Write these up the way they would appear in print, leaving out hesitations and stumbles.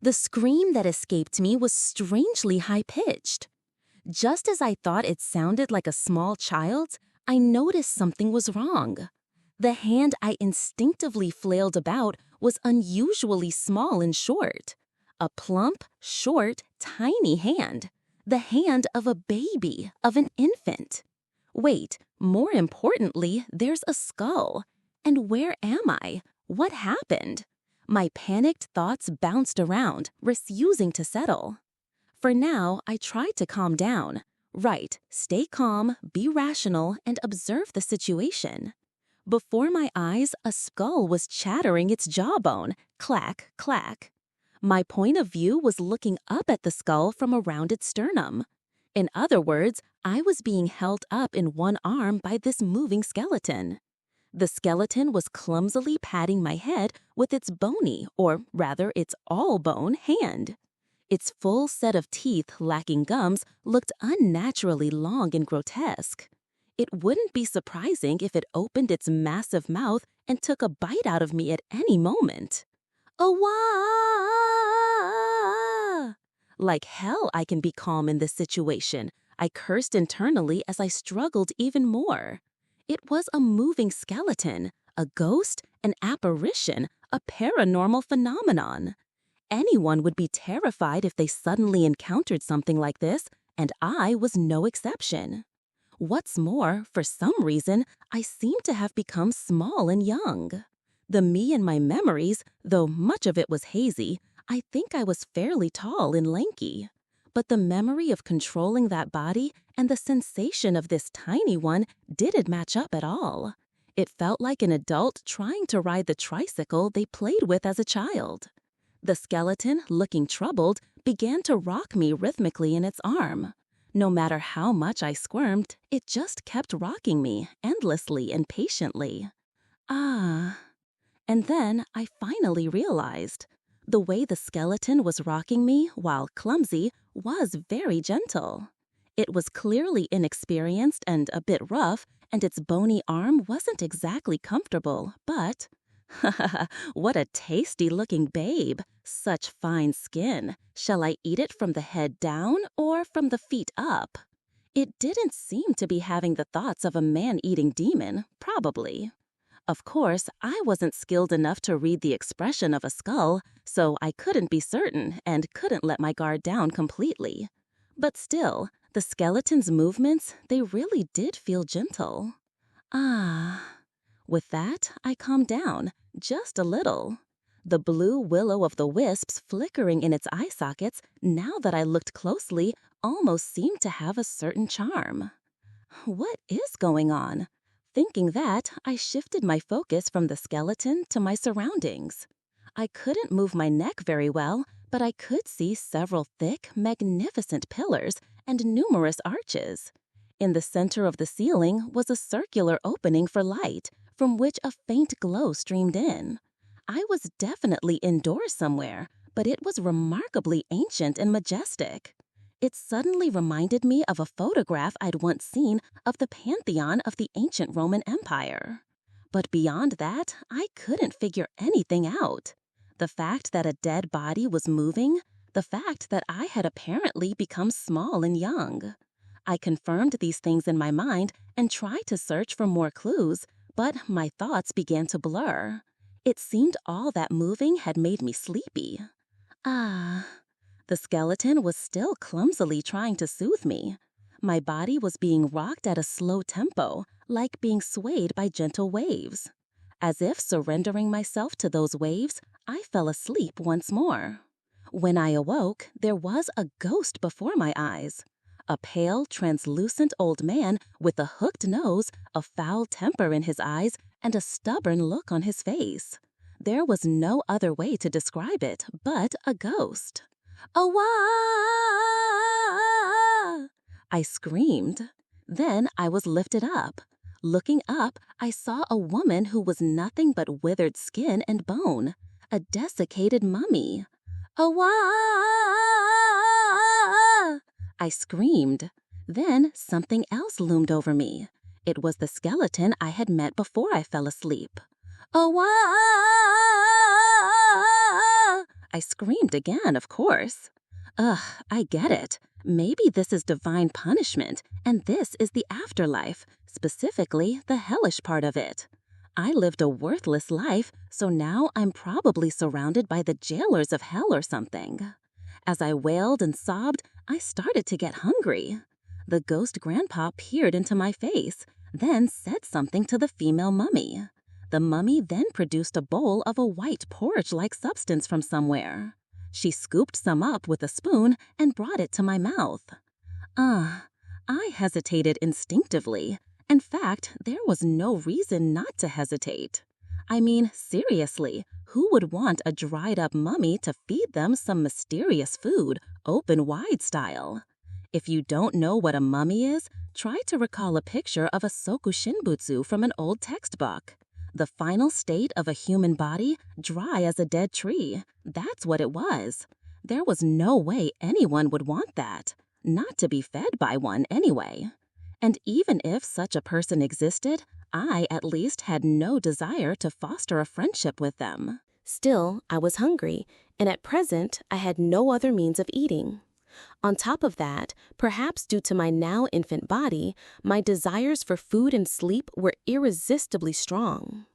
The scream that escaped me was strangely high-pitched. Just as I thought it sounded like a small child's, I noticed something was wrong. The hand I instinctively flailed about was unusually small and short. A plump, short, tiny hand. The hand of a baby, of an infant. Wait, more importantly, there's a skull. And where am I? What happened? My panicked thoughts bounced around, refusing to settle. For now, I tried to calm down. Right, stay calm, be rational, and observe the situation. Before my eyes, a skull was chattering its jawbone, clack, clack. My point of view was looking up at the skull from around its sternum. In other words, I was being held up in one arm by this moving skeleton. The skeleton was clumsily patting my head with its bony, or rather its all-bone, hand. Its full set of teeth lacking gums looked unnaturally long and grotesque. It wouldn't be surprising if it opened its massive mouth and took a bite out of me at any moment. "Awaa!" Like hell I can be calm in this situation. I cursed internally as I struggled even more. It was a moving skeleton, a ghost, an apparition, a paranormal phenomenon. Anyone would be terrified if they suddenly encountered something like this, and I was no exception. What's more, for some reason, I seemed to have become small and young. The me in my memories, though much of it was hazy, I think I was fairly tall and lanky. But the memory of controlling that body and the sensation of this tiny one didn't match up at all. It felt like an adult trying to ride the tricycle they played with as a child. The skeleton, looking troubled, began to rock me rhythmically in its arm. No matter how much I squirmed, it just kept rocking me, endlessly and patiently. Ah. And then I finally realized. The way the skeleton was rocking me, while clumsy, was very gentle. It was clearly inexperienced and a bit rough, and its bony arm wasn't exactly comfortable, but... what a tasty-looking babe. Such fine skin. Shall I eat it from the head down or from the feet up? It didn't seem to be having the thoughts of a man-eating demon, probably. Of course, I wasn't skilled enough to read the expression of a skull, so I couldn't be certain and couldn't let my guard down completely. But still, the skeleton's movements, they really did feel gentle. Ah. With that, I calmed down, just a little. The blue will-o'-the-wisps flickering in its eye sockets, now that I looked closely, almost seemed to have a certain charm. What is going on? Thinking that, I shifted my focus from the skeleton to my surroundings. I couldn't move my neck very well, but I could see several thick, magnificent pillars and numerous arches. In the center of the ceiling was a circular opening for light, from which a faint glow streamed in. I was definitely indoors somewhere, but it was remarkably ancient and majestic. It suddenly reminded me of a photograph I'd once seen of the Pantheon of the ancient Roman Empire. But beyond that, I couldn't figure anything out. The fact that a dead body was moving, the fact that I had apparently become small and young. I confirmed these things in my mind and tried to search for more clues, but my thoughts began to blur. It seemed all that moving had made me sleepy. Ah. The skeleton was still clumsily trying to soothe me. My body was being rocked at a slow tempo, like being swayed by gentle waves. As if surrendering myself to those waves, I fell asleep once more. When I awoke, there was a ghost before my eyes. A pale, translucent old man with a hooked nose, a foul temper in his eyes, and a stubborn look on his face. There was no other way to describe it but a ghost. "Awaa!" I screamed. Then I was lifted up. Looking up, I saw a woman who was nothing but withered skin and bone, a desiccated mummy. "Awaa!" I screamed. Then something else loomed over me. It was the skeleton I had met before I fell asleep. "Awaa!" I screamed again, of course. Ugh, I get it. Maybe this is divine punishment, and this is the afterlife, specifically the hellish part of it. I lived a worthless life, so now I'm probably surrounded by the jailers of hell or something. As I wailed and sobbed, I started to get hungry. The ghost grandpa peered into my face, then said something to the female mummy. The mummy then produced a bowl of a white porridge-like substance from somewhere. She scooped some up with a spoon and brought it to my mouth. I hesitated instinctively. In fact, there was no reason not to hesitate. I mean, seriously, who would want a dried-up mummy to feed them some mysterious food, open-wide style? If you don't know what a mummy is, try to recall a picture of a soku shinbutsu from an old textbook. The final state of a human body, dry as a dead tree. That's what it was. There was no way anyone would want that. Not to be fed by one anyway. And even if such a person existed, I at least had no desire to foster a friendship with them. Still, I was hungry, and at present I had no other means of eating. On top of that, perhaps due to my now infant body, my desires for food and sleep were irresistibly strong.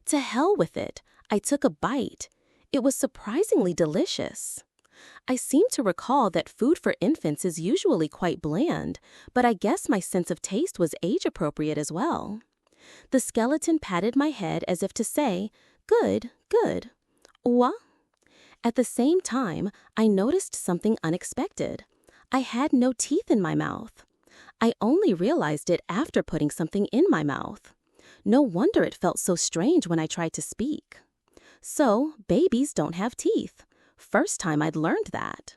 To hell with it, I took a bite. It was surprisingly delicious. I seem to recall that food for infants is usually quite bland, but I guess my sense of taste was age-appropriate as well. The skeleton patted my head as if to say, "Good, good." What? At the same time, I noticed something unexpected. I had no teeth in my mouth. I only realized it after putting something in my mouth. No wonder it felt so strange when I tried to speak. So, babies don't have teeth. First time I'd learned that.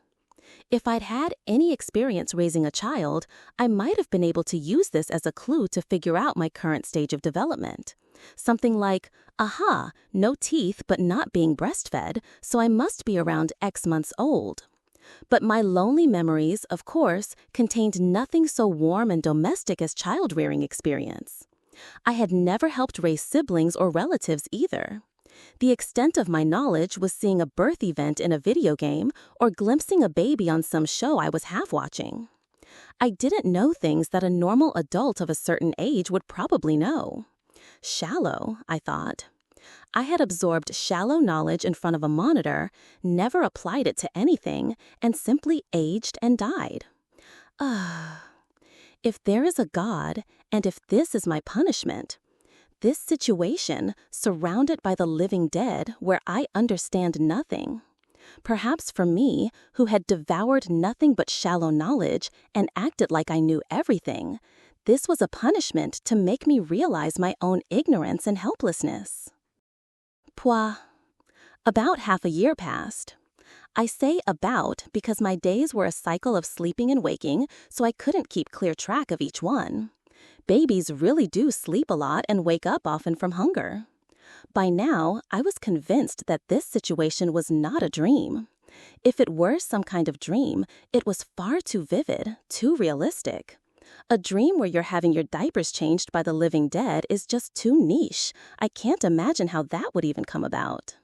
If I'd had any experience raising a child, I might have been able to use this as a clue to figure out my current stage of development. Something like, aha, no teeth but not being breastfed, so I must be around X months old. But my lonely memories, of course, contained nothing so warm and domestic as child-rearing experience. I had never helped raise siblings or relatives either. The extent of my knowledge was seeing a birth event in a video game or glimpsing a baby on some show I was half watching. I didn't know things that a normal adult of a certain age would probably know. Shallow, I thought. I had absorbed shallow knowledge in front of a monitor, never applied it to anything, and simply aged and died. If there is a God, and if this is my punishment, this situation, surrounded by the living dead, where I understand nothing. Perhaps for me, who had devoured nothing but shallow knowledge and acted like I knew everything, this was a punishment to make me realize my own ignorance and helplessness. About half a year passed. I say about because my days were a cycle of sleeping and waking, so I couldn't keep clear track of each one. Babies really do sleep a lot and wake up often from hunger. By now, I was convinced that this situation was not a dream. If it were some kind of dream, it was far too vivid, too realistic. A dream where you're having your diapers changed by the living dead is just too niche. I can't imagine how that would even come about.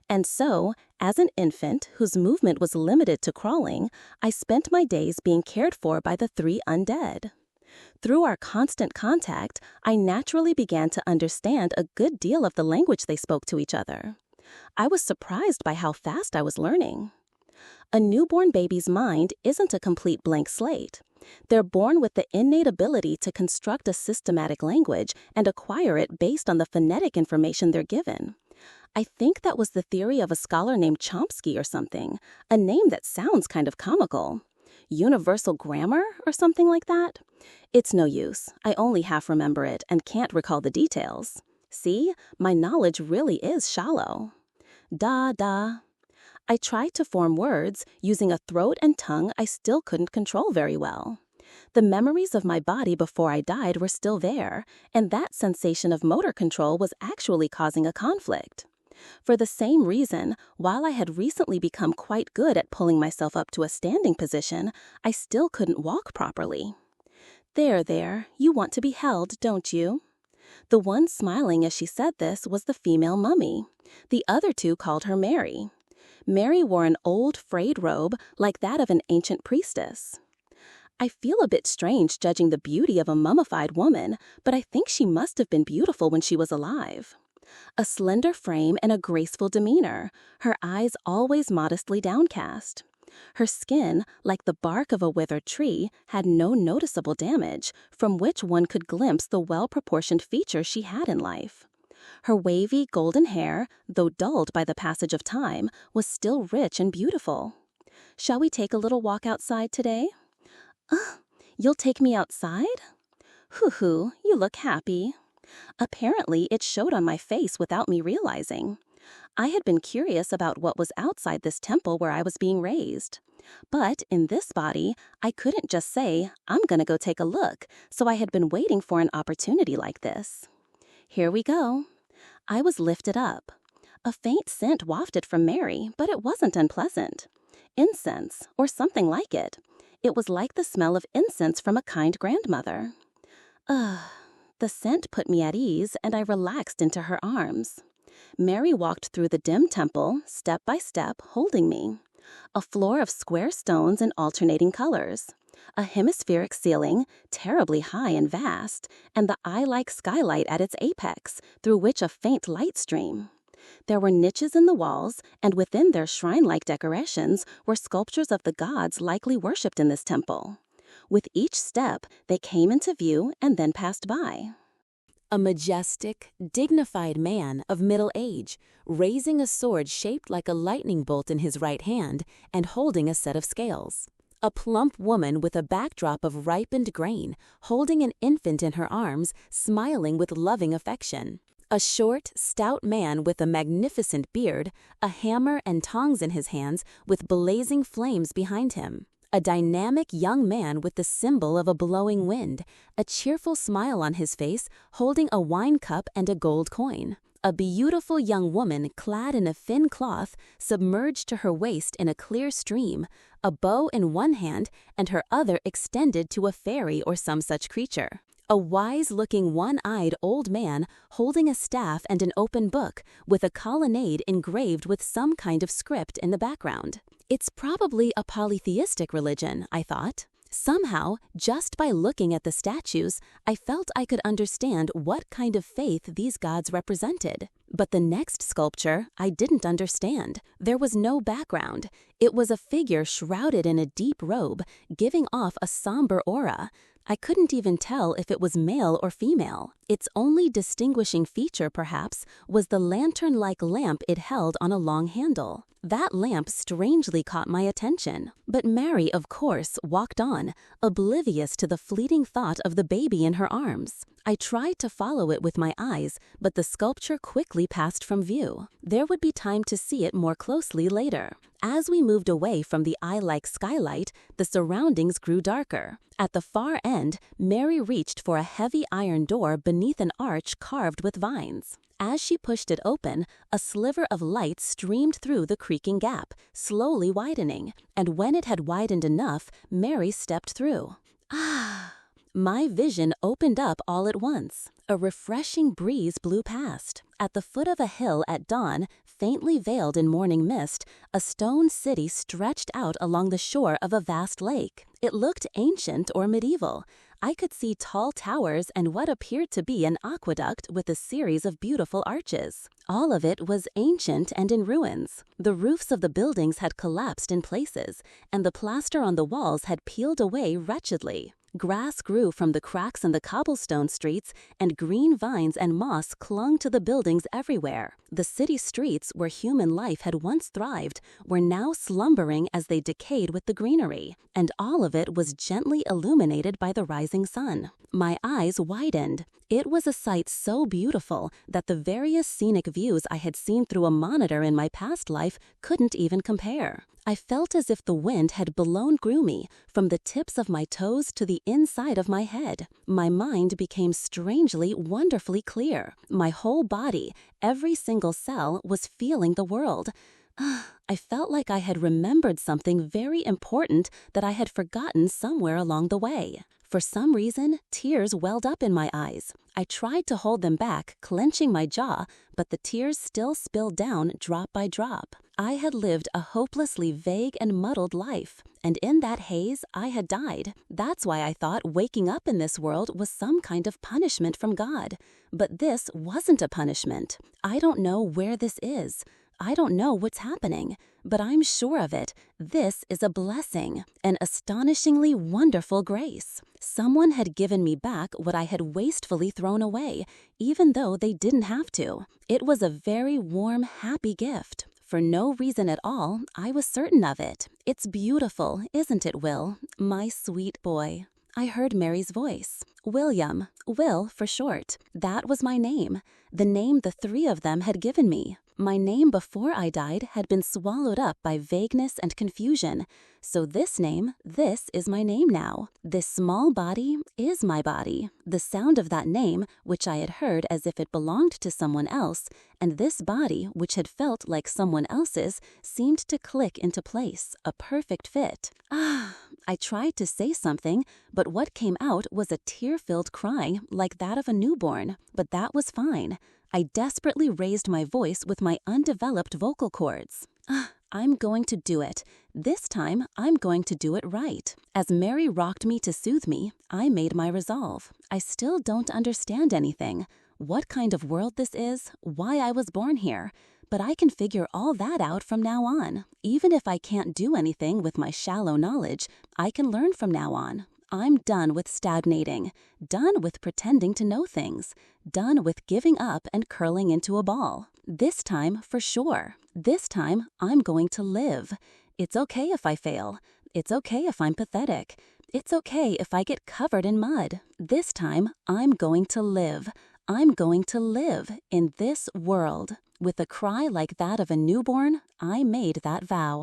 And so, as an infant whose movement was limited to crawling, I spent my days being cared for by the three undead. Through our constant contact, I naturally began to understand a good deal of the language they spoke to each other. I was surprised by how fast I was learning. A newborn baby's mind isn't a complete blank slate. They're born with the innate ability to construct a systematic language and acquire it based on the phonetic information they're given. I think that was the theory of a scholar named Chomsky or something, a name that sounds kind of comical. Universal grammar or something like that? It's no use. I only half remember it and can't recall the details. See, my knowledge really is shallow. Da. I tried to form words using a throat and tongue I still couldn't control very well. The memories of my body before I died were still there, and that sensation of motor control was actually causing a conflict. For the same reason, while I had recently become quite good at pulling myself up to a standing position, I still couldn't walk properly. There, you want to be held, don't you? The one smiling as she said this was the female mummy. The other two called her Mary. Mary wore an old frayed robe like that of an ancient priestess. I feel a bit strange judging the beauty of a mummified woman, but I think she must have been beautiful when she was alive. A slender frame and a graceful demeanor, her eyes always modestly downcast. Her skin, like the bark of a withered tree, had no noticeable damage, from which one could glimpse the well-proportioned features she had in life. Her wavy, golden hair, though dulled by the passage of time, was still rich and beautiful. "Shall we take a little walk outside today?" You'll take me outside? Hoo-hoo, you look happy." Apparently, it showed on my face without me realizing. I had been curious about what was outside this temple where I was being raised. But in this body, I couldn't just say, "I'm gonna go take a look," so I had been waiting for an opportunity like this. Here we go. I was lifted up. A faint scent wafted from Mary, but it wasn't unpleasant. Incense, or something like it. It was like the smell of incense from a kind grandmother. The scent put me at ease, and I relaxed into her arms. Mary walked through the dim temple, step by step, holding me. A floor of square stones in alternating colors. A hemispheric ceiling, terribly high and vast, and the eye-like skylight at its apex, through which a faint light streamed. There were niches in the walls, and within their shrine-like decorations were sculptures of the gods likely worshipped in this temple. With each step, they came into view and then passed by. A majestic, dignified man of middle age, raising a sword shaped like a lightning bolt in his right hand and holding a set of scales. A plump woman with a backdrop of ripened grain, holding an infant in her arms, smiling with loving affection. A short, stout man with a magnificent beard, a hammer and tongs in his hands with blazing flames behind him. A dynamic young man with the symbol of a blowing wind, a cheerful smile on his face, holding a wine cup and a gold coin. A beautiful young woman clad in a thin cloth, submerged to her waist in a clear stream, a bow in one hand and her other extended to a fairy or some such creature. A wise-looking one-eyed old man holding a staff and an open book with a colonnade engraved with some kind of script in the background. It's probably a polytheistic religion, I thought. Somehow, just by looking at the statues, I felt I could understand what kind of faith these gods represented. But the next sculpture, I didn't understand. There was no background. It was a figure shrouded in a deep robe, giving off a somber aura. I couldn't even tell if it was male or female. Its only distinguishing feature, perhaps, was the lantern-like lamp it held on a long handle. That lamp strangely caught my attention. But Mary, of course, walked on, oblivious to the fleeting thought of the baby in her arms. I tried to follow it with my eyes, but the sculpture quickly passed from view. There would be time to see it more closely later. As we moved away from the eye-like skylight, the surroundings grew darker. At the far end, Mary reached for a heavy iron door beneath an arch carved with vines. As she pushed it open, a sliver of light streamed through the creaking gap, slowly widening, and when it had widened enough, Mary stepped through. My vision opened up all at once. A refreshing breeze blew past. At the foot of a hill at dawn, faintly veiled in morning mist, a stone city stretched out along the shore of a vast lake. It looked ancient or medieval. I could see tall towers and what appeared to be an aqueduct with a series of beautiful arches. All of it was ancient and in ruins. The roofs of the buildings had collapsed in places, and the plaster on the walls had peeled away wretchedly. Grass grew from the cracks in the cobblestone streets, and green vines and moss clung to the buildings everywhere. The city streets, where human life had once thrived, were now slumbering as they decayed with the greenery, and all of it was gently illuminated by the rising sun. My eyes widened. It was a sight so beautiful that the various scenic views I had seen through a monitor in my past life couldn't even compare. I felt as if the wind had blown through me, from the tips of my toes to the inside of my head. My mind became strangely, wonderfully clear. My whole body, every single cell, was feeling the world. I felt like I had remembered something very important that I had forgotten somewhere along the way. For some reason, tears welled up in my eyes. I tried to hold them back, clenching my jaw, but the tears still spilled down drop by drop. I had lived a hopelessly vague and muddled life, and in that haze, I had died. That's why I thought waking up in this world was some kind of punishment from God. But this wasn't a punishment. I don't know where this is. I don't know what's happening, but I'm sure of it. This is a blessing, an astonishingly wonderful grace. Someone had given me back what I had wastefully thrown away, even though they didn't have to. It was a very warm, happy gift. For no reason at all, I was certain of it. It's beautiful, isn't it, Will? My sweet boy. I heard Mary's voice. William, Will for short. That was my name, the name the three of them had given me. My name before I died had been swallowed up by vagueness and confusion. So this is my name now. This small body is my body. The sound of that name, which I had heard as if it belonged to someone else, and this body, which had felt like someone else's, seemed to click into place, a perfect fit. I tried to say something, but what came out was a tear-filled cry like that of a newborn. But that was fine. I desperately raised my voice with my undeveloped vocal cords. I'm going to do it. This time, I'm going to do it right. As Mary rocked me to soothe me, I made my resolve. I still don't understand anything. What kind of world this is, why I was born here. But I can figure all that out from now on. Even if I can't do anything with my shallow knowledge, I can learn from now on. I'm done with stagnating, done with pretending to know things, done with giving up and curling into a ball. This time, for sure. This time, I'm going to live. It's okay if I fail. It's okay if I'm pathetic. It's okay if I get covered in mud. This time, I'm going to live. I'm going to live in this world. With a cry like that of a newborn, I made that vow.